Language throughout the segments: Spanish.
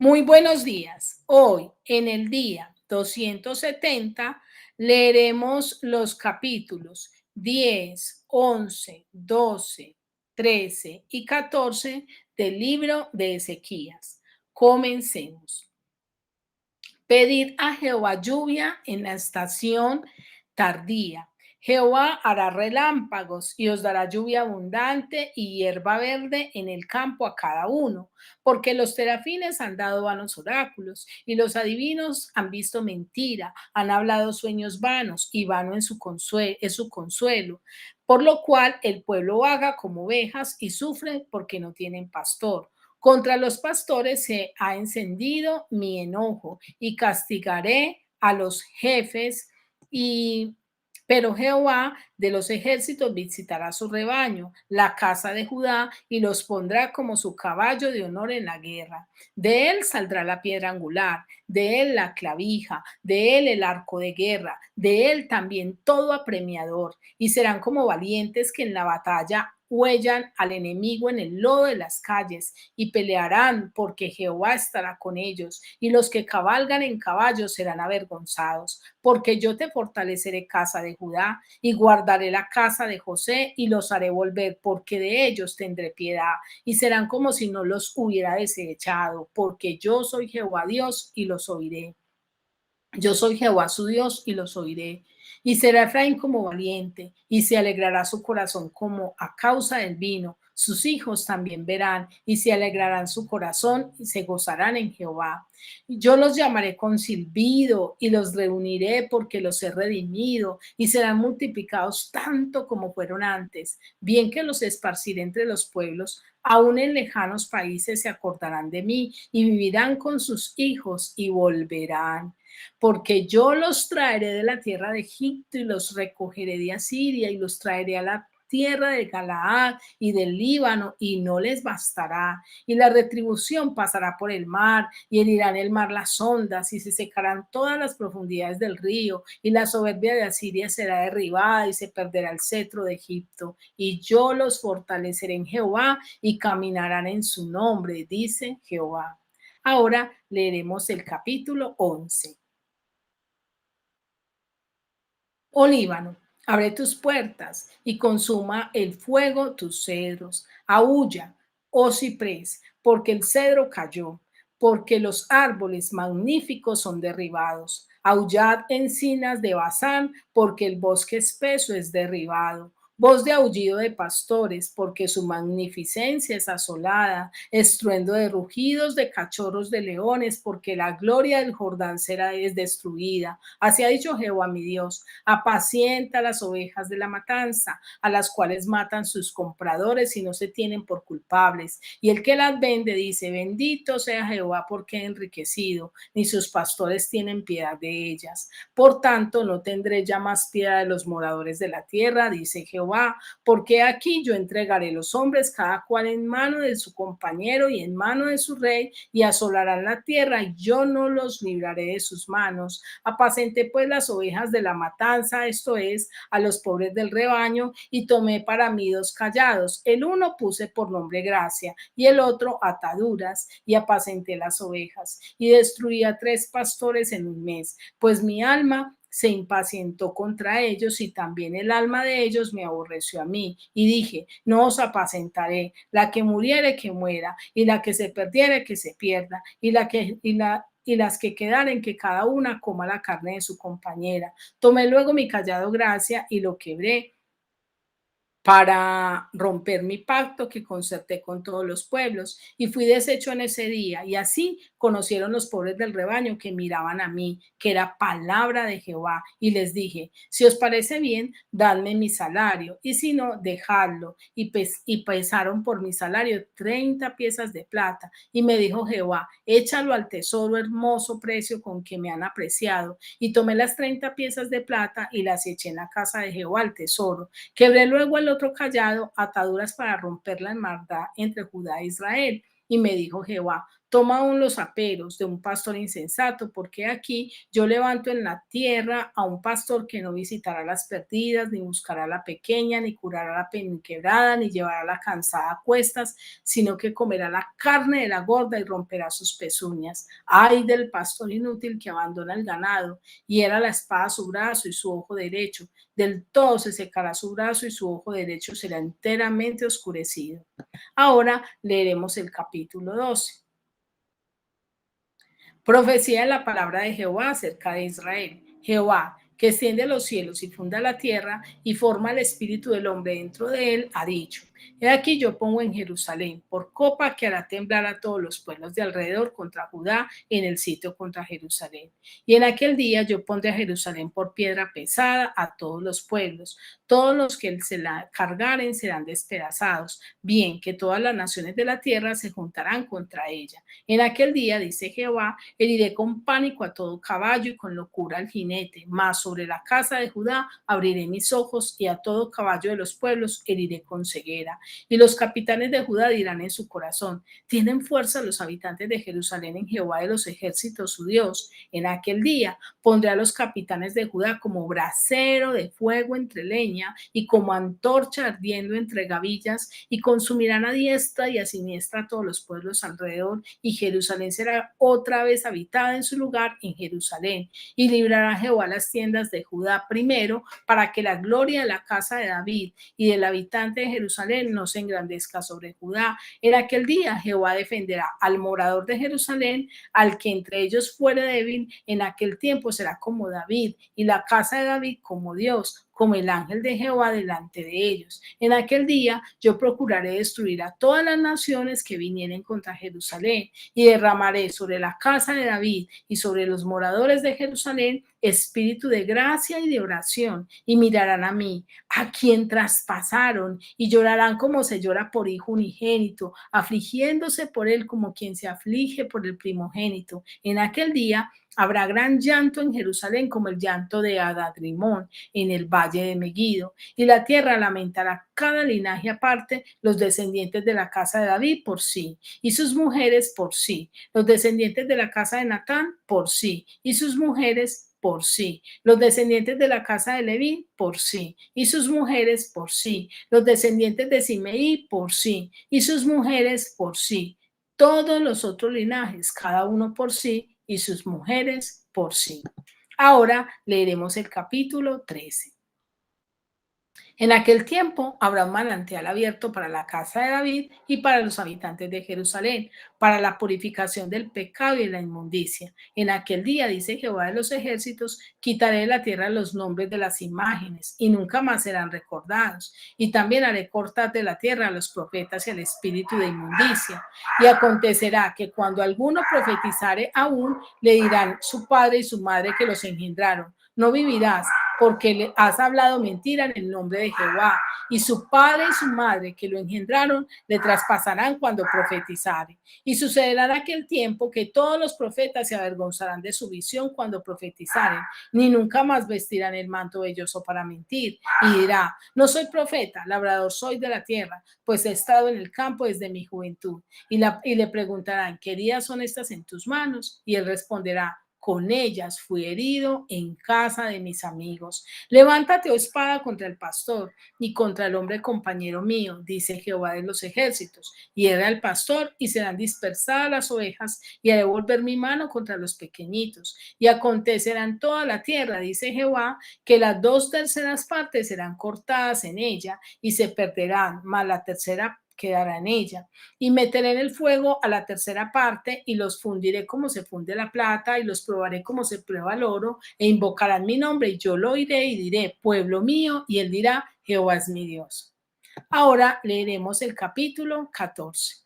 Muy buenos días. Hoy, en el día 270, leeremos los capítulos 10, 11, 12, 13 y 14 del libro de Ezequías. Comencemos. Pedid a Jehová lluvia en la estación tardía. Jehová hará relámpagos y os dará lluvia abundante y hierba verde en el campo a cada uno, porque los terafines han dado vanos oráculos y los adivinos han visto mentira, han hablado sueños vanos y vano es su consuelo, por lo cual el pueblo vaga como ovejas y sufre porque no tienen pastor. Contra los pastores se ha encendido mi enojo y castigaré a los jefes y pero Jehová de los ejércitos visitará su rebaño, la casa de Judá, y los pondrá como su caballo de honor en la guerra. De él saldrá la piedra angular, de él la clavija, de él el arco de guerra, de él también todo apremiador, y serán como valientes que en la batalla huellan al enemigo en el lodo de las calles y pelearán porque Jehová estará con ellos y los que cabalgan en caballos serán avergonzados porque yo te fortaleceré casa de Judá y guardaré la casa de José y los haré volver porque de ellos tendré piedad y serán como si no los hubiera desechado porque yo soy Jehová Dios y los oiré. Yo soy Jehová su Dios y los oiré. Y será Efraín como valiente, y se alegrará su corazón como a causa del vino. Sus hijos también verán, y se alegrarán su corazón, y se gozarán en Jehová. Yo los llamaré con silbido, y los reuniré porque los he redimido, y serán multiplicados tanto como fueron antes. Bien que los esparciré entre los pueblos, aún en lejanos países se acordarán de mí, y vivirán con sus hijos, y volverán porque yo los traeré de la tierra de Egipto y los recogeré de Asiria y los traeré a la tierra de Galaad y del Líbano y no les bastará. Y la retribución pasará por el mar y herirán el mar las ondas y se secarán todas las profundidades del río y la soberbia de Asiria será derribada y se perderá el cetro de Egipto. Y yo los fortaleceré en Jehová y caminarán en su nombre, dice Jehová. Ahora leeremos el capítulo 11. Oh Líbano, abre tus puertas y consuma el fuego tus cedros. Aúlla, oh ciprés, porque el cedro cayó, porque los árboles magníficos son derribados. Aullad encinas de Basán, porque el bosque espeso es derribado. Voz de aullido de pastores, porque su magnificencia es asolada, estruendo de rugidos de cachorros de leones, porque la gloria del Jordán será destruida. Así ha dicho Jehová mi Dios, apacienta las ovejas de la matanza, a las cuales matan sus compradores y no se tienen por culpables. Y el que las vende dice, bendito sea Jehová porque ha enriquecido, ni sus pastores tienen piedad de ellas. Por tanto, no tendré ya más piedad de los moradores de la tierra, dice Jehová, porque aquí yo entregaré los hombres cada cual en mano de su compañero y en mano de su rey, y asolarán la tierra, y yo no los libraré de sus manos. Apacenté pues las ovejas de la matanza, esto es, a los pobres del rebaño, y tomé para mí 2 callados. El uno puse por nombre gracia, y el otro ataduras, y apacenté las ovejas, y destruí a 3 pastores en un mes, pues mi alma se impacientó contra ellos y también el alma de ellos me aborreció a mí. Y dije, no os apacentaré, la que muriere que muera, y la que se perdiere que se pierda, y las que quedaren que cada una coma la carne de su compañera. Tomé luego mi callado gracia y lo quebré para romper mi pacto que concerté con todos los pueblos, y fui deshecho en ese día, y así conocieron los pobres del rebaño que miraban a mí, que era palabra de Jehová, y les dije, si os parece bien, dadme mi salario, y si no, dejadlo, y pesaron por mi salario 30 piezas de plata, y me dijo Jehová, échalo al tesoro hermoso precio con que me han apreciado, y tomé las 30 piezas de plata y las eché en la casa de Jehová al tesoro. Quebré luego el otro callado, ataduras para romper la hermandad entre Judá e Israel. Y me dijo Jehová, Toma aún los aperos de un pastor insensato, porque aquí yo levanto en la tierra a un pastor que no visitará las perdidas, ni buscará a la pequeña, ni curará a la quebrada, ni llevará a la cansada a cuestas, sino que comerá la carne de la gorda y romperá sus pezuñas. Ay del pastor inútil que abandona el ganado, y era la espada a su brazo y su ojo derecho. Del todo se secará su brazo y su ojo derecho será enteramente oscurecido. Ahora leeremos el capítulo 12. Profecía de la palabra de Jehová acerca de Israel. Jehová, que extiende los cielos y funda la tierra y forma el espíritu del hombre dentro de él, ha dicho: He aquí yo pongo en Jerusalén por copa que hará temblar a todos los pueblos de alrededor contra Judá en el sitio contra Jerusalén. Y en aquel día yo pondré a Jerusalén por piedra pesada a todos los pueblos. Todos los que se la cargaren serán despedazados. Bien, que todas las naciones de la tierra se juntarán contra ella. En aquel día, dice Jehová, heriré con pánico a todo caballo y con locura al jinete, mas sobre la casa de Judá abriré mis ojos y a todo caballo de los pueblos heriré con ceguera. Y los capitanes de Judá dirán en su corazón: tienen fuerza los habitantes de Jerusalén en Jehová de los ejércitos su Dios. En aquel día pondré a los capitanes de Judá como brasero de fuego entre leña y como antorcha ardiendo entre gavillas, y consumirán a diestra y a siniestra a todos los pueblos alrededor, y Jerusalén será otra vez habitada en su lugar en Jerusalén. Y librará Jehová las tiendas de Judá primero, para que la gloria de la casa de David y del habitante de Jerusalén no se engrandezca sobre Judá. En aquel día Jehová defenderá al morador de Jerusalén, al que entre ellos fuere débil. En aquel tiempo será como David, y la casa de David como Dios, como el ángel de Jehová delante de ellos. En aquel día yo procuraré destruir a todas las naciones que vinieren contra Jerusalén, y derramaré sobre la casa de David y sobre los moradores de Jerusalén espíritu de gracia y de oración, y mirarán a mí, a quien traspasaron, y llorarán como se llora por hijo unigénito, afligiéndose por él como quien se aflige por el primogénito. En aquel día habrá gran llanto en Jerusalén, como el llanto de Adadrimón en el valle de Megiddo, y la tierra lamentará cada linaje aparte, los descendientes de la casa de David por sí, y sus mujeres por sí, los descendientes de la casa de Natán por sí, y sus mujeres por sí, los descendientes de la casa de Leví por sí, y sus mujeres por sí, los descendientes de Simeí por sí, y sus mujeres por sí, todos los otros linajes, cada uno por sí, y sus mujeres por sí. Ahora leeremos el capítulo 13. En aquel tiempo habrá un manantial abierto para la casa de David y para los habitantes de Jerusalén, para la purificación del pecado y la inmundicia. En aquel día, dice Jehová de los ejércitos, quitaré de la tierra los nombres de las imágenes y nunca más serán recordados. Y también haré cortar de la tierra a los profetas y al espíritu de inmundicia. Y acontecerá que cuando alguno profetizare aún, le dirán su padre y su madre que los engendraron: no vivirás, porque le has hablado mentira en el nombre de Jehová. Y su padre y su madre que lo engendraron le traspasarán cuando profetizare. Y sucederá en aquel tiempo que todos los profetas se avergonzarán de su visión cuando profetizaren, ni nunca más vestirán el manto velloso para mentir. Y dirá: no soy profeta, labrador soy de la tierra, pues he estado en el campo desde mi juventud. Y le preguntarán: ¿qué heridas son estas en tus manos? Y él responderá: con ellas fui herido en casa de mis amigos. Levántate, oh espada, contra el pastor y contra el hombre compañero mío, dice Jehová de los ejércitos. Hiere al pastor y serán dispersadas las ovejas, y haré volver mi mano contra los pequeñitos. Y acontecerá en toda la tierra, dice Jehová, que las 2/3 partes serán cortadas en ella y se perderán, mas la tercera quedará en ella. Y meteré en el fuego a la tercera parte, y los fundiré como se funde la plata, y los probaré como se prueba el oro, e invocarán mi nombre, y yo lo oiré y diré: pueblo mío, y él dirá: Jehová es mi Dios. Ahora leeremos el capítulo 14.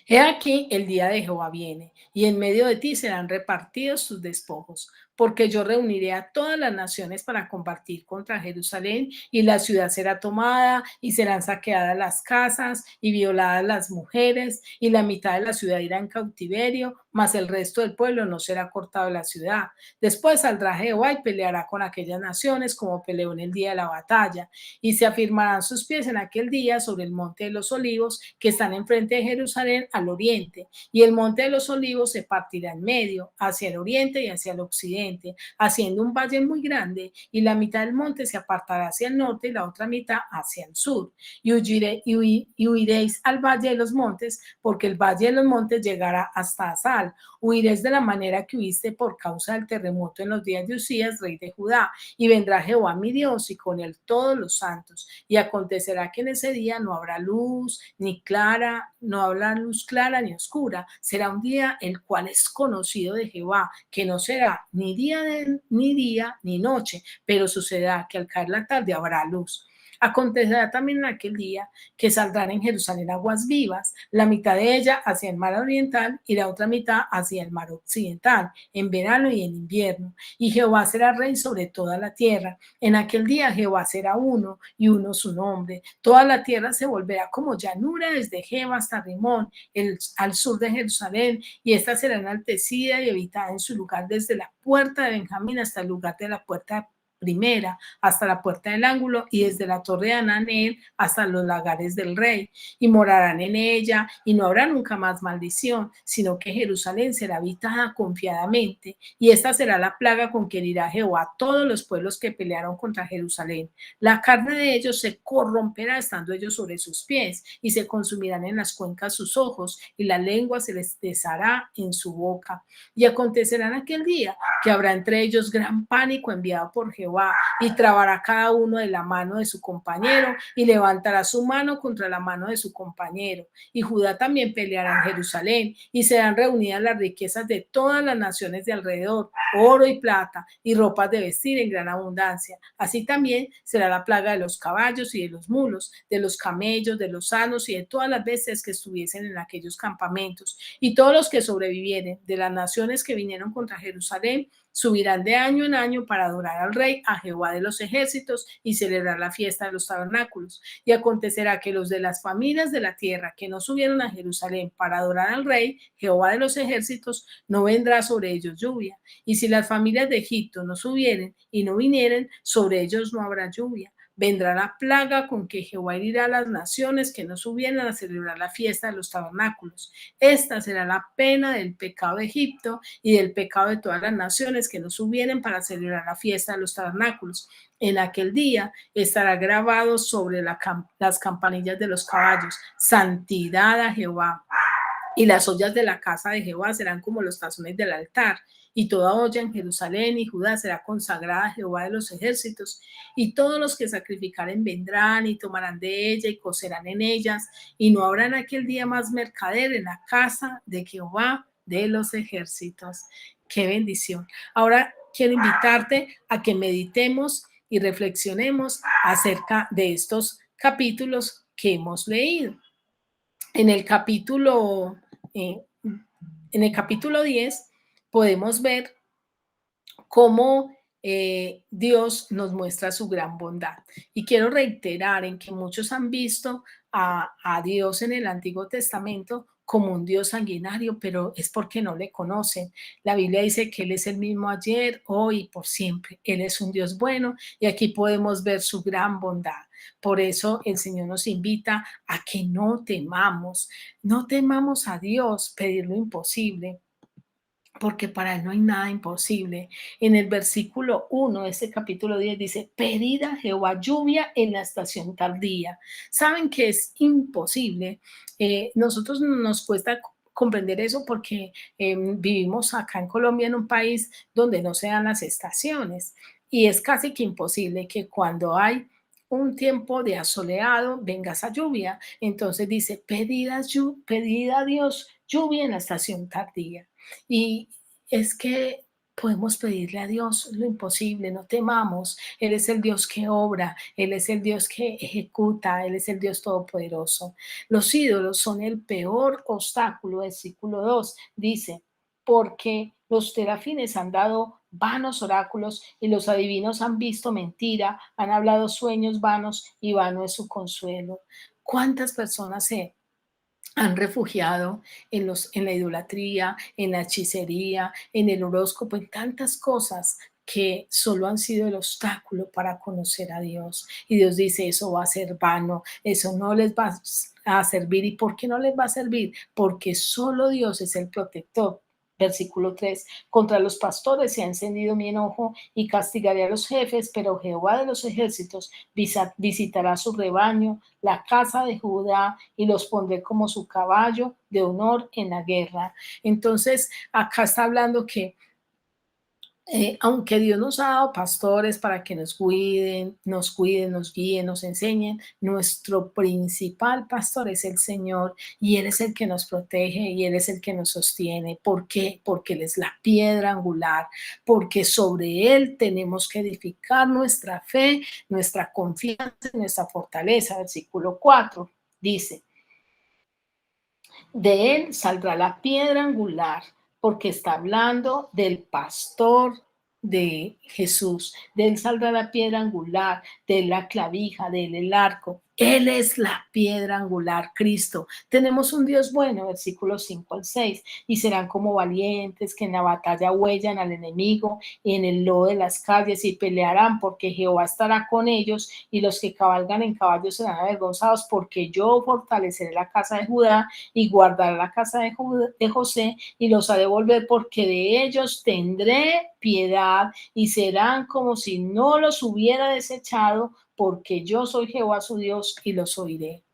He aquí el día de Jehová viene, y en medio de ti serán repartidos tus despojos. porque yo reuniré a todas las naciones para combatir contra Jerusalén, y la ciudad será tomada y serán saqueadas las casas y violadas las mujeres, y la mitad de la ciudad irá en cautiverio, mas el resto del pueblo no será cortado de la ciudad. Después saldrá Jehová y peleará con aquellas naciones como peleó en el día de la batalla, y se afirmarán sus pies en aquel día sobre el monte de los olivos que están enfrente de Jerusalén al oriente, y el monte de los olivos se partirá en medio, hacia el oriente y hacia el occidente, haciendo un valle muy grande, y la mitad del monte se apartará hacia el norte y la otra mitad hacia el sur. Y huiréis al valle de los montes, porque el valle de los montes llegará hasta Asal. Huiréis de la manera que huiste por causa del terremoto en los días de Usías, rey de Judá, y vendrá Jehová mi Dios y con él todos los santos. Y acontecerá que en ese día no habrá luz ni clara, no habrá luz clara ni oscura. Será un día el cual es conocido de Jehová, que no será ni día ni noche, pero sucederá que al caer la tarde habrá luz. Acontecerá también en aquel día que saldrán en Jerusalén aguas vivas, la mitad de ella hacia el mar oriental y la otra mitad hacia el mar occidental, en verano y en invierno. Y Jehová será rey sobre toda la tierra. En aquel día Jehová será uno y uno su nombre. Toda la tierra se volverá como llanura desde Jeba hasta Rimón, al sur de Jerusalén, y esta será enaltecida y habitada en su lugar desde la puerta de Benjamín hasta el lugar de la puerta primera, hasta la puerta del ángulo, y desde la torre de Ananel hasta los lagares del rey, y morarán en ella, y no habrá nunca más maldición, sino que Jerusalén será habitada confiadamente, y esta será la plaga con que herirá Jehová a todos los pueblos que pelearon contra Jerusalén. La carne de ellos se corromperá estando ellos sobre sus pies, y se consumirán en las cuencas sus ojos, y la lengua se les deshará en su boca. Y acontecerá en aquel día que habrá entre ellos gran pánico enviado por Jehová, y trabará cada uno de la mano de su compañero, y levantará su mano contra la mano de su compañero. Y Judá también peleará en Jerusalén, y serán reunidas las riquezas de todas las naciones de alrededor, oro y plata, y ropas de vestir en gran abundancia. Así también será la plaga de los caballos y de los mulos, de los camellos, de los asnos y de todas las bestias que estuviesen en aquellos campamentos. Y todos los que sobrevivieren de las naciones que vinieron contra Jerusalén subirán de año en año para adorar al rey, a Jehová de los ejércitos, y celebrar la fiesta de los tabernáculos. Y acontecerá que los de las familias de la tierra que no subieron a Jerusalén para adorar al rey, Jehová de los ejércitos, no vendrá sobre ellos lluvia. Y si las familias de Egipto no subieren y no vinieren, sobre ellos no habrá lluvia. Vendrá la plaga con que Jehová herirá a las naciones que no subieran a celebrar la fiesta de los tabernáculos. Esta será la pena del pecado de Egipto y del pecado de todas las naciones que no subieren para celebrar la fiesta de los tabernáculos. En aquel día estará grabado sobre las campanillas de los caballos: santidad a Jehová. Y las ollas de la casa de Jehová serán como los tazones del altar, y toda olla en Jerusalén y Judá será consagrada a Jehová de los ejércitos, y todos los que sacrificaren vendrán y tomarán de ella y cocerán en ellas, y no habrá en aquel día más mercader en la casa de Jehová de los ejércitos. ¡Qué bendición! Ahora quiero invitarte a que meditemos y reflexionemos acerca de estos capítulos que hemos leído. En el capítulo, eh, en el capítulo 10 podemos ver cómo Dios nos muestra su gran bondad. Y quiero reiterar en que muchos han visto a Dios en el Antiguo Testamento como un Dios sanguinario, pero es porque no le conocen. La Biblia dice que Él es el mismo ayer, hoy y por siempre. Él es un Dios bueno, y aquí podemos ver su gran bondad. Por eso el Señor nos invita a que no temamos a Dios, pedir lo imposible, porque para Él no hay nada imposible. En el versículo 1 de este capítulo 10 dice: pedid a Jehová lluvia en la estación tardía. Saben que es imposible. Nosotros nos cuesta comprender eso porque vivimos acá en Colombia, en un país donde no se dan las estaciones, y es casi que imposible que cuando hay un tiempo de asoleado venga esa lluvia. Entonces dice: pedid a Dios lluvia en la estación tardía. Y es que podemos pedirle a Dios lo imposible, no temamos. Él es el Dios que obra, Él es el Dios que ejecuta, Él es el Dios todopoderoso. Los ídolos son el peor obstáculo. Versículo 2 dice: porque los terafines han dado vanos oráculos y los adivinos han visto mentira, han hablado sueños vanos y vano es su consuelo. ¿Cuántas personas se han refugiado en la idolatría, en la hechicería, en el horóscopo, en tantas cosas que solo han sido el obstáculo para conocer a Dios? Y Dios dice, eso va a ser vano, eso no les va a servir. ¿Y por qué no les va a servir? Porque solo Dios es el protector. Versículo 3, contra los pastores se ha encendido mi enojo y castigaré a los jefes, pero Jehová de los ejércitos visitará su rebaño, la casa de Judá, y los pondré como su caballo de honor en la guerra. Entonces, acá está hablando que aunque Dios nos ha dado pastores para que nos cuiden, nos guíen, nos enseñen, nuestro principal pastor es el Señor y Él es el que nos protege y Él es el que nos sostiene. ¿Por qué? Porque Él es la piedra angular, porque sobre Él tenemos que edificar nuestra fe, nuestra confianza y nuestra fortaleza. Versículo 4 dice, de él saldrá la piedra angular, porque está hablando del pastor de Jesús. De él saldrá la piedra angular, de él la clavija, de él el arco. Él es la piedra angular, Cristo. Tenemos un Dios bueno, versículos 5 al 6, y serán como valientes que en la batalla huellan al enemigo y en el lodo de las calles y pelearán porque Jehová estará con ellos y los que cabalgan en caballos serán avergonzados porque yo fortaleceré la casa de Judá y guardará la casa de José y los ha de volver porque de ellos tendré piedad y serán como si no los hubiera desechado porque yo soy Jehová su Dios y los oiré.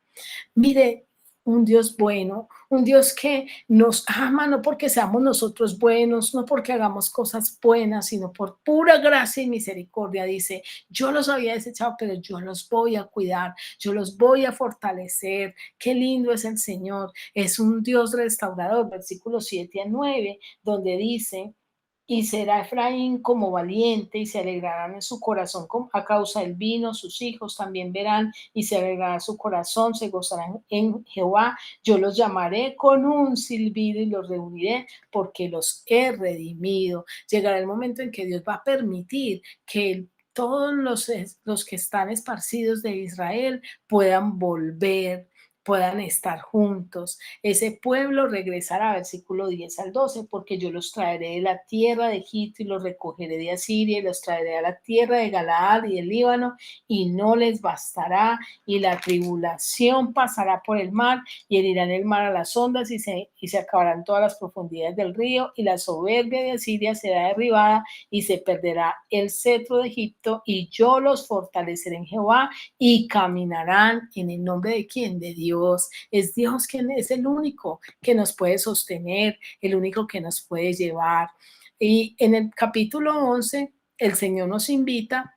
Mire, un Dios bueno, un Dios que nos ama no porque seamos nosotros buenos, no porque hagamos cosas buenas, sino por pura gracia y misericordia. Dice, yo los había desechado, pero yo los voy a cuidar, yo los voy a fortalecer. Qué lindo es el Señor. Es un Dios restaurador, versículos 7 a 9, donde dice, y será Efraín como valiente y se alegrarán en su corazón a causa del vino, sus hijos también verán y se alegrará su corazón, se gozarán en Jehová. Yo los llamaré con un silbido y los reuniré porque los he redimido. Llegará el momento en que Dios va a permitir que todos los que están esparcidos de Israel puedan volver, puedan estar juntos. Ese pueblo regresará, versículo 10 al 12, porque yo los traeré de la tierra de Egipto y los recogeré de Asiria y los traeré a la tierra de Galaad y el Líbano y no les bastará y la tribulación pasará por el mar y herirán el mar a las ondas y se acabarán todas las profundidades del río y la soberbia de Asiria será derribada y se perderá el cetro de Egipto y yo los fortaleceré en Jehová y caminarán en el nombre de quién, de Dios. Es Dios quien es el único que nos puede sostener, el único que nos puede llevar. Y en el capítulo 11, el Señor nos invita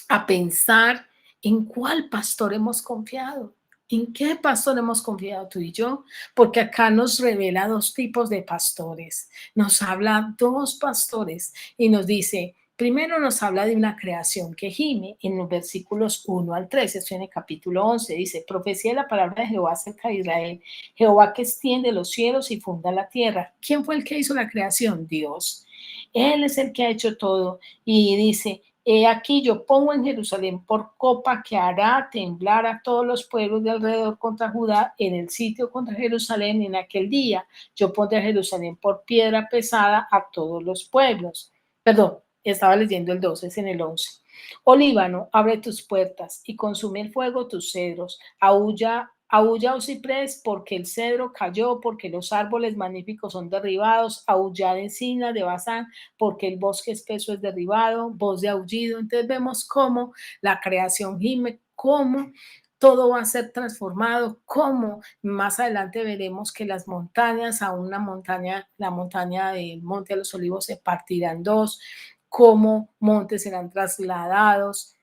a pensar en cuál pastor hemos confiado. ¿En qué pastor hemos confiado tú y yo? Porque acá nos revela dos tipos de pastores. Nos habla dos pastores y nos dice, primero nos habla de una creación que gime en los versículos 1 al 3, esto en el capítulo 11, dice, profecía de la palabra de Jehová acerca de Israel, Jehová que extiende los cielos y funda la tierra. ¿Quién fue el que hizo la creación? Dios. Él es el que ha hecho todo y dice, he aquí yo pongo en Jerusalén por copa que hará temblar a todos los pueblos de alrededor contra Judá en el sitio contra Jerusalén en aquel día. Yo pondré a Jerusalén por piedra pesada a todos los pueblos. Perdón, estaba leyendo el 12, es en el 11. Oh Líbano, abre tus puertas y consume el fuego tus cedros. Aúlla, oh ciprés, porque el cedro cayó, porque los árboles magníficos son derribados. Aullad encina de Basán, porque el bosque espeso es derribado, voz de aullido. Entonces vemos cómo la creación gime, cómo todo va a ser transformado, cómo más adelante veremos que las montañas, a una montaña, la montaña del Monte de los Olivos se partirá en dos, cómo montes serán trasladados,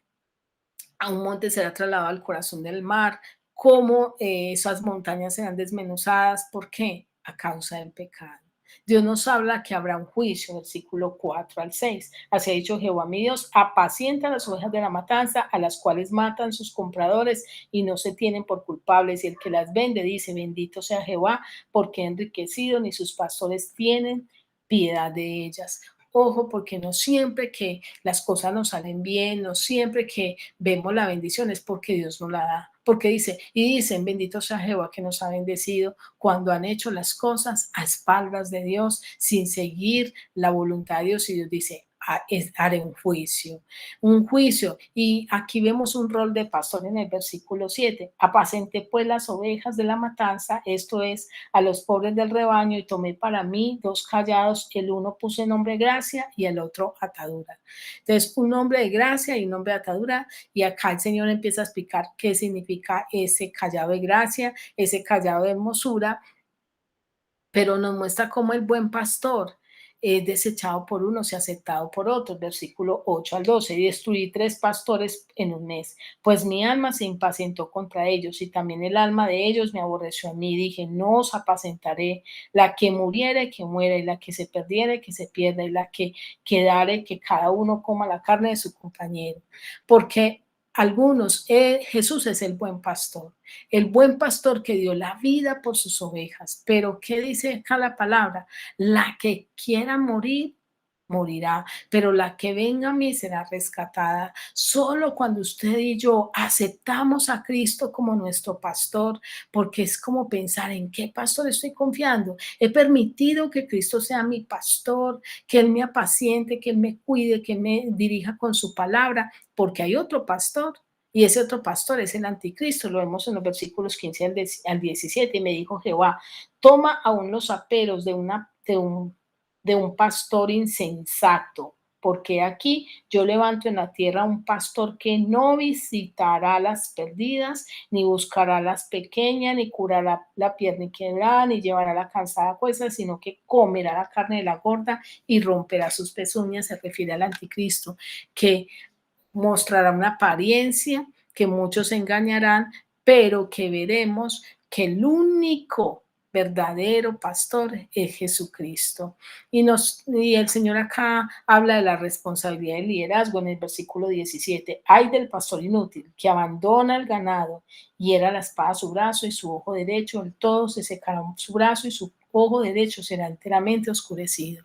a un monte será trasladado al corazón del mar, cómo esas montañas serán desmenuzadas. ¿Por qué? A causa del pecado. Dios nos habla que habrá un juicio, versículo 4 al 6. Así ha dicho Jehová mi Dios, apacienta las ovejas de la matanza, a las cuales matan sus compradores y no se tienen por culpables. Y el que las vende dice, bendito sea Jehová, porque ha enriquecido, ni sus pastores tienen piedad de ellas. Ojo, porque no siempre que las cosas nos salen bien, no siempre que vemos la bendición es porque Dios nos la da. Porque dice, y dicen, bendito sea Jehová que nos ha bendecido cuando han hecho las cosas a espaldas de Dios, sin seguir la voluntad de Dios. Y Dios dice, haré un juicio. Y aquí vemos un rol de pastor en el versículo 7. Apacenté pues las ovejas de la matanza, esto es, a los pobres del rebaño, y tomé para mí 2 callados, el uno puse nombre gracia y el otro atadura. Entonces, un nombre de gracia y un nombre de atadura, y acá el Señor empieza a explicar qué significa ese callado de gracia, ese callado de hermosura, pero nos muestra cómo el buen pastor es desechado por unos y aceptado por otros. Versículo 8 al 12. Y destruí 3 pastores en un mes, pues mi alma se impacientó contra ellos, y también el alma de ellos me aborreció a mí. Dije, no os apacentaré. La que muriere, que muera, y la que se perdiere, que se pierda, y la que quedare, que cada uno coma la carne de su compañero. Porque algunos, Jesús es el buen pastor que dio la vida por sus ovejas. Pero ¿qué dice acá la palabra? La que quiera morir, morirá, pero la que venga a mí será rescatada. Solo cuando usted y yo aceptamos a Cristo como nuestro pastor, porque es como pensar en qué pastor estoy confiando. He permitido que Cristo sea mi pastor, que Él me apaciente, que Él me cuide, que me dirija con su palabra, porque hay otro pastor. Y ese otro pastor es el anticristo, lo vemos en los versículos 15 al 17. Y me dijo Jehová, toma aún los aperos de un pastor insensato, porque aquí yo levanto en la tierra un pastor que no visitará las perdidas, ni buscará las pequeñas, ni curará la pierna quebrada, ni llevará la cansada cuesta, sino que comerá la carne de la gorda y romperá sus pezuñas. Se refiere al anticristo, que mostrará una apariencia, que muchos engañarán, pero que veremos que el único verdadero pastor es Jesucristo. Y el Señor acá habla de la responsabilidad del liderazgo en el versículo 17. Ay del pastor inútil que abandona el ganado, y era la espada a su brazo y su ojo derecho, el todo se secará su brazo y su ojo derecho será enteramente oscurecido.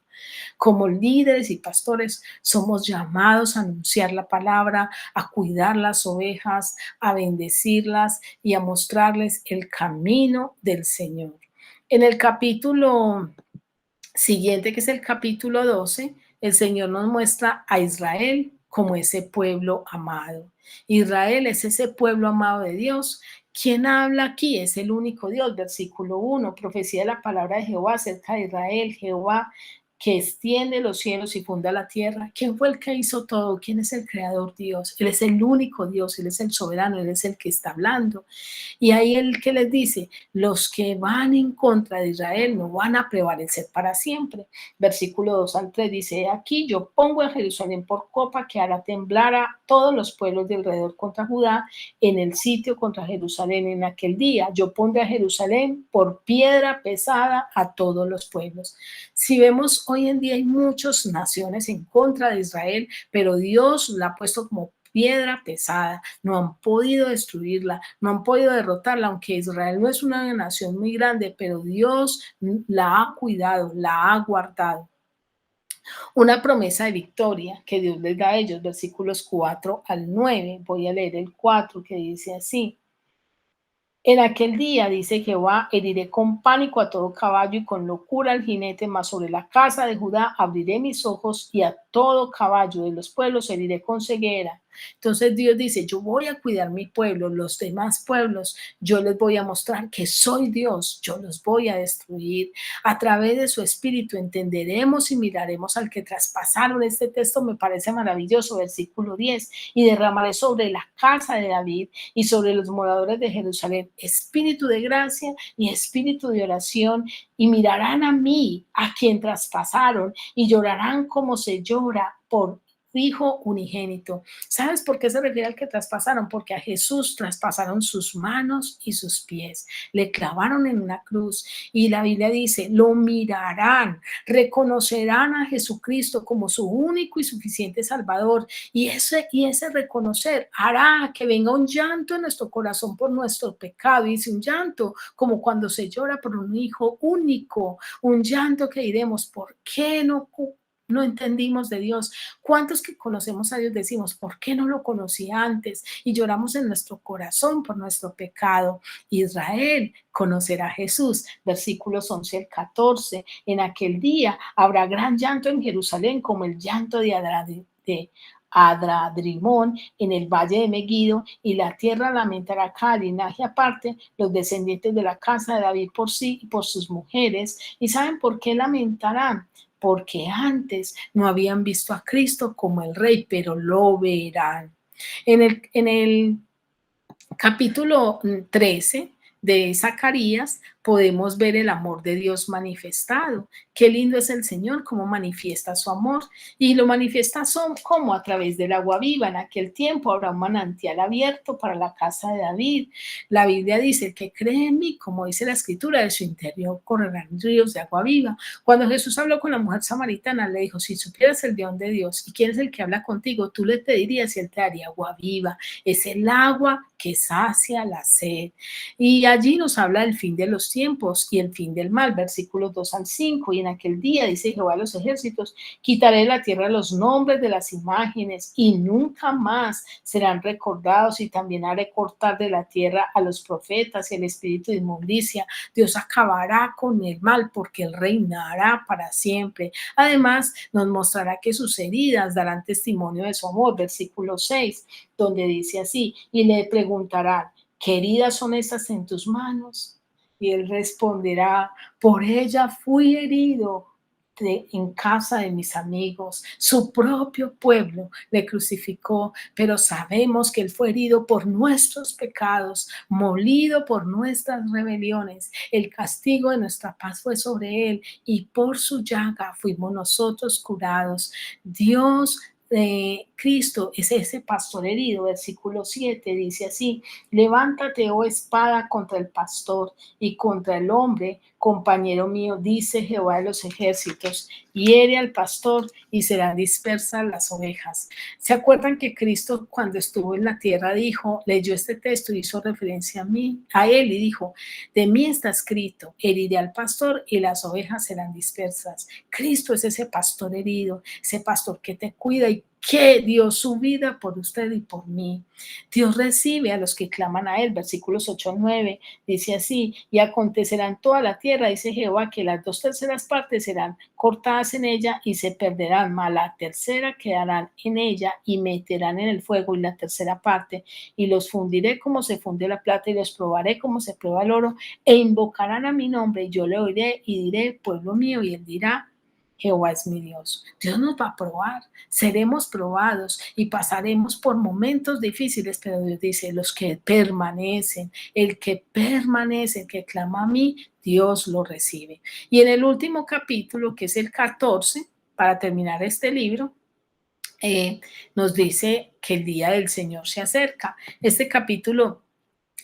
Como líderes y pastores somos llamados a anunciar la palabra, a cuidar las ovejas, a bendecirlas y a mostrarles el camino del Señor. En el capítulo siguiente, que es el capítulo 12, el Señor nos muestra a Israel como ese pueblo amado. Israel es ese pueblo amado de Dios. ¿Quién habla aquí? Es el único Dios. Versículo 1, profecía de la palabra de Jehová acerca de Israel. Jehová que extiende los cielos y funda la tierra. ¿Quién fue el que hizo todo? ¿Quién es el creador? Dios. Él es el único Dios, Él es el soberano, Él es el que está hablando. Y ahí el que les dice, los que van en contra de Israel no van a prevalecer para siempre. Versículo 2 al 3 dice, aquí yo pongo a Jerusalén por copa que hará temblar a todos los pueblos de alrededor contra Judá, en el sitio contra Jerusalén en aquel día. Yo pondré a Jerusalén por piedra pesada a todos los pueblos. Si vemos hoy en día hay muchas naciones en contra de Israel, pero Dios la ha puesto como piedra pesada, no han podido destruirla, no han podido derrotarla, aunque Israel no es una nación muy grande, pero Dios la ha cuidado, la ha guardado. Una promesa de victoria que Dios les da a ellos, versículos 4 al 9. Voy a leer el 4 que dice así. En aquel día, dice Jehová, heriré con pánico a todo caballo y con locura al jinete, mas sobre la casa de Judá abriré mis ojos, y a todo caballo de los pueblos heriré con ceguera. Entonces Dios dice, yo voy a cuidar mi pueblo, los demás pueblos, yo les voy a mostrar que soy Dios, yo los voy a destruir. A través de su espíritu entenderemos y miraremos al que traspasaron. Este texto me parece maravilloso, versículo 10, y derramaré sobre la casa de David y sobre los moradores de Jerusalén espíritu de gracia y espíritu de oración, y mirarán a mí, a quien traspasaron, y llorarán como se llora por Hijo unigénito. ¿Sabes por qué se refiere al que traspasaron? Porque a Jesús traspasaron sus manos y sus pies, le clavaron en una cruz y la Biblia dice, lo mirarán, reconocerán a Jesucristo como su único y suficiente Salvador y ese reconocer hará que venga un llanto en nuestro corazón por nuestro pecado. Y dice un llanto como cuando se llora por un hijo único, un llanto que diremos, ¿por qué no entendimos de Dios? ¿Cuántos que conocemos a Dios decimos, ¿por qué no lo conocí antes? Y lloramos en nuestro corazón por nuestro pecado. Israel conocerá a Jesús. Versículos 11 al 14. En aquel día habrá gran llanto en Jerusalén como el llanto de Adradrimón en el valle de Megiddo, y la tierra lamentará cada linaje aparte, los descendientes de la casa de David por sí y por sus mujeres. ¿Y saben por qué lamentarán? Porque antes no habían visto a Cristo como el Rey, pero lo verán. En el capítulo 13 de Zacarías podemos ver el amor de Dios manifestado. Qué lindo es el Señor, cómo manifiesta su amor. Y lo manifiesta como a través del agua viva. En aquel tiempo habrá un manantial abierto para la casa de David. La Biblia dice, el que cree en mí, como dice la Escritura, de su interior correrán ríos de agua viva. Cuando Jesús habló con la mujer samaritana, le dijo, si supieras el don de Dios y quién es el que habla contigo, tú le pedirías y él te daría agua viva. Es el agua que sacia la sed. Y allí nos habla del fin de los tiempos y el fin del mal, versículos 2 al 5. Y en aquel día, dice Jehová de los ejércitos, quitaré de la tierra los nombres de las imágenes y nunca más serán recordados, y también haré cortar de la tierra a los profetas y el espíritu de inmundicia. Dios acabará con el mal porque él reinará para siempre. Además, nos mostrará que sus heridas darán testimonio de su amor, versículo 6, donde dice así, y le preguntarán, ¿qué heridas son estas en tus manos? Y él responderá, por ella fui herido en casa de mis amigos. Su propio pueblo le crucificó, pero sabemos que él fue herido por nuestros pecados, molido por nuestras rebeliones. El castigo de nuestra paz fue sobre él y por su llaga fuimos nosotros curados. Dios Cristo es ese pastor herido. Versículo 7 dice así, levántate, oh espada, contra el pastor y contra el hombre, compañero mío, dice Jehová de los ejércitos, hiere al pastor y serán dispersas las ovejas. ¿Se acuerdan que Cristo cuando estuvo en la tierra dijo, leyó este texto y hizo referencia a mí, a él, y dijo, de mí está escrito, heriré al pastor y las ovejas serán dispersas? Cristo es ese pastor herido, ese pastor que te cuida y que dio su vida por usted y por mí. Dios recibe a los que claman a él. Versículos 8 al 9 dice así, y acontecerá en toda la tierra, dice Jehová, que las 2/3 partes serán cortadas en ella y se perderán, mas la tercera quedarán en ella y meterán en el fuego y la tercera parte, y los fundiré como se funde la plata y los probaré como se prueba el oro, e invocarán a mi nombre y yo le oiré y diré, pueblo mío, y él dirá, Jehová es mi Dios. Dios nos va a probar, seremos probados y pasaremos por momentos difíciles, pero Dios dice, los que permanecen, el que permanece, el que clama a mí, Dios lo recibe. Y en el último capítulo, que es el 14, para terminar este libro, nos dice que el día del Señor se acerca. Este capítulo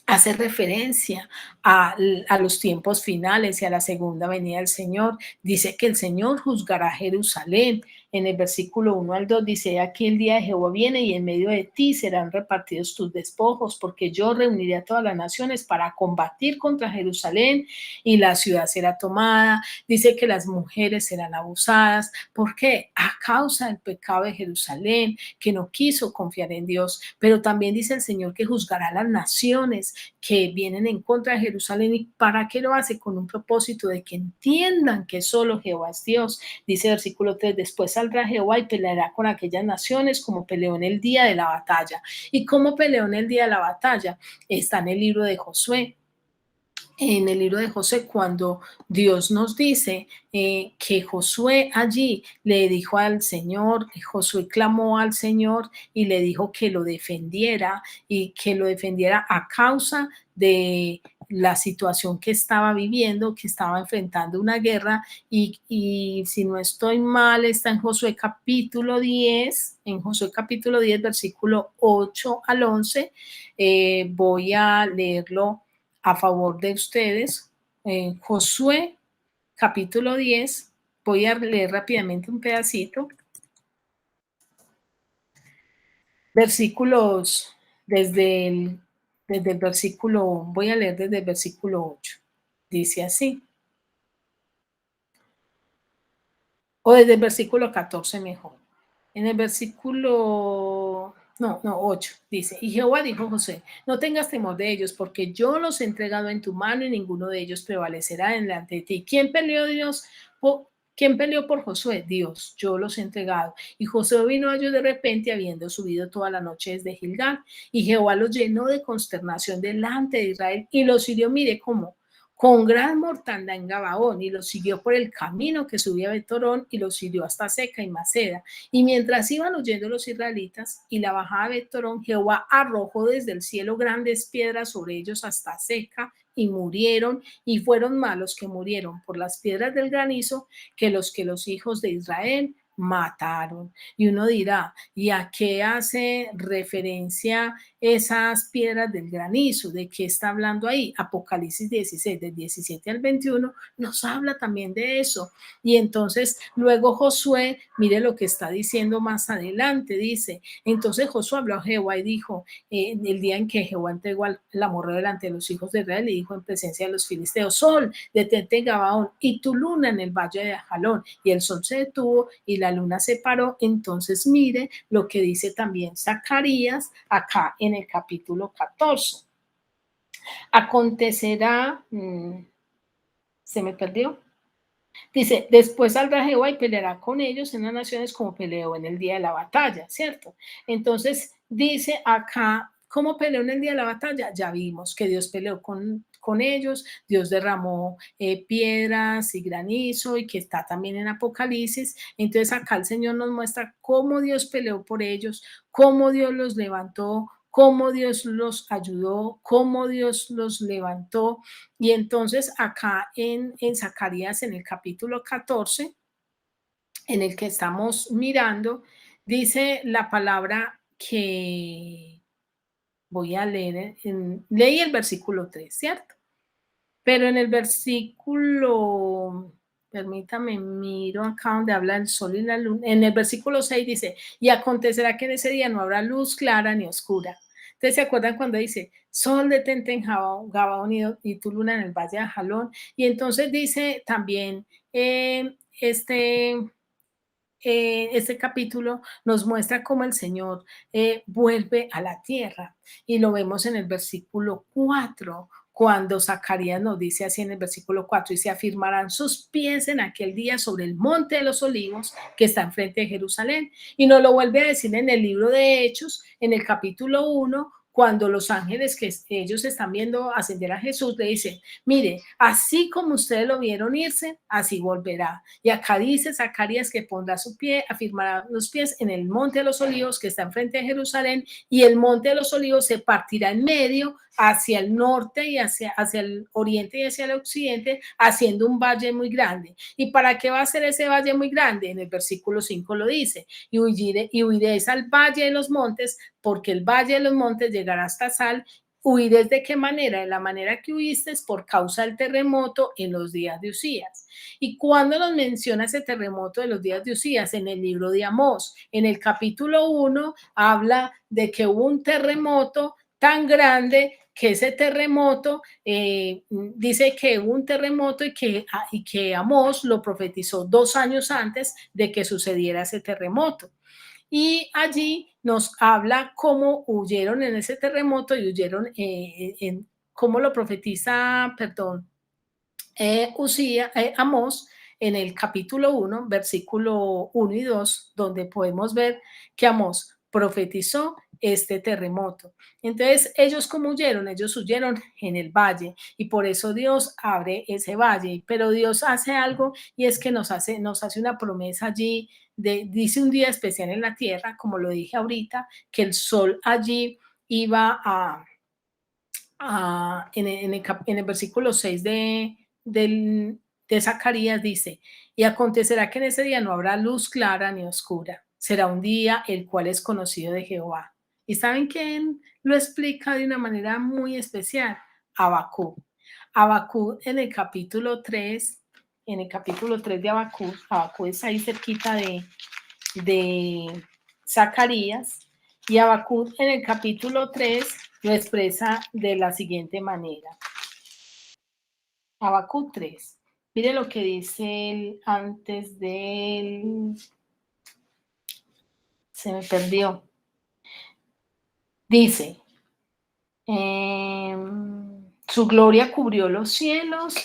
hace referencia a los tiempos finales y a la segunda venida del Señor. Dice que el Señor juzgará a Jerusalén. En el versículo 1 al 2 dice, aquí el día de Jehová viene y en medio de ti serán repartidos tus despojos, porque yo reuniré a todas las naciones para combatir contra Jerusalén y la ciudad será tomada. Dice que las mujeres serán abusadas. ¿Por qué? A causa del pecado de Jerusalén, que no quiso confiar en Dios. Pero también dice el Señor que juzgará a las naciones que vienen en contra de Jerusalén. ¿Y para qué lo hace? Con un propósito de que entiendan que solo Jehová es Dios. Dice el versículo 3, después saldrá Jehová y peleará con aquellas naciones como peleó en el día de la batalla. ¿Y cómo peleó en el día de la batalla? Está en el libro de Josué. En el libro de Josué, cuando Dios nos dice que Josué allí le dijo al Señor, Josué clamó al Señor y le dijo que lo defendiera y que lo defendiera a causa de la situación que estaba viviendo, que estaba enfrentando una guerra y si no estoy mal, está en Josué capítulo 10, en Josué capítulo 10, versículo 8 al 11. Voy a leerlo a favor de ustedes. Josué capítulo 10, voy a leer rápidamente un pedacito. Versículos desde el versículo, voy a leer desde el versículo 8. Dice así, o desde el versículo 14 mejor. En el versículo, no, 8, dice, y Jehová dijo a José, no tengas temor de ellos, porque yo los he entregado en tu mano y ninguno de ellos prevalecerá delante de ti. ¿Quién peleó Dios? ¿Quién peleó por Josué? Dios, yo los he entregado. Y Josué vino a ellos de repente, habiendo subido toda la noche desde Gilgal, y Jehová los llenó de consternación delante de Israel, y los hirió, mire cómo, con gran mortandad en Gabaón, y los siguió por el camino que subía a Betorón, y los hirió hasta Seca y Maceda. Y mientras iban huyendo los israelitas y la bajada de Betorón, Jehová arrojó desde el cielo grandes piedras sobre ellos hasta Seca, y murieron, y fueron más los que murieron por las piedras del granizo que los hijos de Israel mataron. Y uno dirá, ¿y a qué hace referencia esas piedras del granizo? ¿De qué está hablando ahí? Apocalipsis 16, del 17 al 21, nos habla también de eso. Y entonces luego Josué, mire lo que está diciendo más adelante, dice, entonces Josué habló a Jehová y dijo, el día en que Jehová entregó al amorreo delante de los hijos de Israel, y dijo en presencia de los filisteos, sol, detente en Gabaón, y tu luna en el valle de Ajalón. Y el sol se detuvo y la luna se paró. Entonces mire lo que dice también Zacarías acá en el capítulo 14. Acontecerá, se me perdió. Dice, después saldrá Jehová y peleará con ellos en las naciones como peleó en el día de la batalla, ¿cierto? Entonces dice acá, ¿cómo peleó en el día de la batalla? Ya vimos que Dios peleó con ellos, Dios derramó piedras y granizo, y que está también en Apocalipsis. Entonces acá el Señor nos muestra cómo Dios peleó por ellos, cómo Dios los levantó, cómo Dios los ayudó, cómo Dios los levantó. Y entonces acá en Zacarías, en el capítulo 14, en el que estamos mirando, dice la palabra que voy a leer, leí el versículo 3, ¿cierto? Pero en el versículo, permítame, miro acá donde habla el sol y la luna, en el versículo 6 dice, y acontecerá que en ese día no habrá luz clara ni oscura. Entonces, ¿se acuerdan cuando dice, sol detente en Gabaón y tu luna en el valle de Jalón? Y entonces dice también, este capítulo nos muestra cómo el Señor vuelve a la tierra, y lo vemos en el versículo 4, cuando Zacarías nos dice así en el versículo 4, y se afirmarán sus pies en aquel día sobre el monte de los olivos que está enfrente de Jerusalén. Y nos lo vuelve a decir en el libro de Hechos, en el capítulo 1, cuando los ángeles que ellos están viendo ascender a Jesús le dicen, mire, así como ustedes lo vieron irse, así volverá. Y acá dice Zacarías que pondrá su pie, afirmará los pies en el monte de los olivos que está enfrente de Jerusalén, y el monte de los olivos se partirá en medio hacia el norte y hacia el oriente y hacia el occidente, haciendo un valle muy grande. ¿Y para qué va a ser ese valle muy grande? En el versículo 5 lo dice, y huiréis al valle de los montes, porque el valle de los montes llegará hasta Sal. ¿Huiréis de qué manera? De la manera que huiste por causa del terremoto en los días de Usías. ¿Y cuándo nos menciona ese terremoto de los días de Usías? En el libro de Amós. En el capítulo 1 habla de que hubo un terremoto tan grande que ese terremoto, dice que hubo un terremoto y que Amós lo profetizó 2 años antes de que sucediera ese terremoto. Y allí nos habla cómo huyeron en ese terremoto y huyeron, cómo lo profetiza, perdón, Amós, en el capítulo 1, versículo 1 y 2, donde podemos ver que Amós profetizó este terremoto. Entonces, ¿ellos cómo huyeron? Ellos huyeron en el valle, y por eso Dios abre ese valle. Pero Dios hace algo, y es que nos hace una promesa allí, dice un día especial en la tierra, como lo dije ahorita, que el sol allí iba en el versículo 6 de Zacarías dice, y acontecerá que en ese día no habrá luz clara ni oscura, será un día el cual es conocido de Jehová. ¿Y saben quién lo explica de una manera muy especial? Habacuc. Habacuc en el capítulo 3 de Habacuc, Habacuc es ahí cerquita de Zacarías, y Habacuc en el capítulo 3 lo expresa de la siguiente manera. Habacuc 3. Mire lo que dice él antes del... Se me perdió. Dice, su gloria cubrió los cielos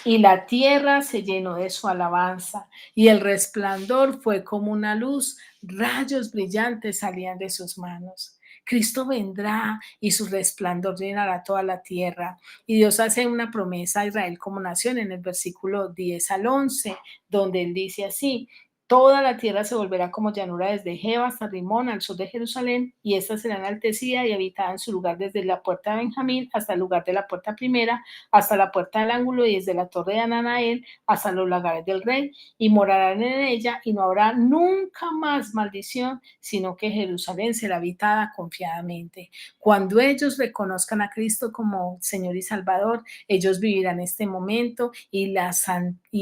y la tierra se llenó de su alabanza, y el resplandor fue como una luz, rayos brillantes salían de sus manos. Cristo vendrá y su resplandor llenará toda la tierra. Y Dios hace una promesa a Israel como nación en el versículo 10 al 11, donde él dice así: toda la tierra se volverá como llanura desde Jeba hasta Rimón, al sur de Jerusalén, y ésta será enaltecida y habitada en su lugar desde la puerta de Benjamín hasta el lugar de la puerta primera, hasta la puerta del ángulo y desde la torre de Ananael hasta los lagares del rey, y morarán en ella y no habrá nunca más maldición, sino que Jerusalén será habitada confiadamente. Cuando ellos reconozcan a Cristo como Señor y Salvador, ellos vivirán este momento y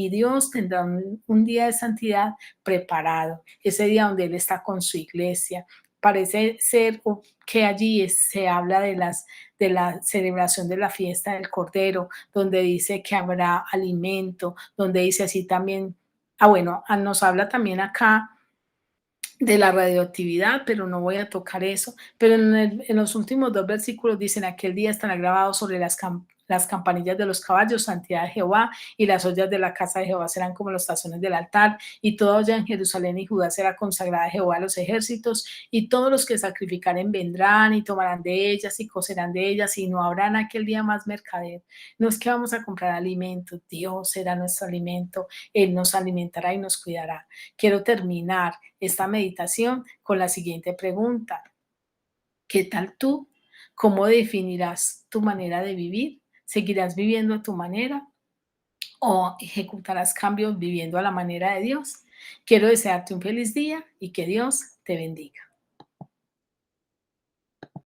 Dios tendrá un día de santidad preparado, ese día donde Él está con su iglesia. Parece ser que allí se habla de la celebración de la fiesta del Cordero, donde dice que habrá alimento, donde dice así también, bueno, nos habla también acá de la radioactividad, pero no voy a tocar eso. Pero en los últimos dos versículos dicen, aquel día estará grabado sobre las campanillas de los caballos, santidad de Jehová, y las ollas de la casa de Jehová serán como los tazones del altar, y toda olla en Jerusalén y Judá será consagrada a Jehová a los ejércitos, y todos los que sacrificaren vendrán y tomarán de ellas y cocerán de ellas, y no habrán aquel día más mercader. No es que vamos a comprar alimento, Dios será nuestro alimento, Él nos alimentará y nos cuidará. Quiero terminar esta meditación con la siguiente pregunta: ¿qué tal tú? ¿Cómo definirás tu manera de vivir? ¿Seguirás viviendo a tu manera o ejecutarás cambios viviendo a la manera de Dios? Quiero desearte un feliz día y que Dios te bendiga.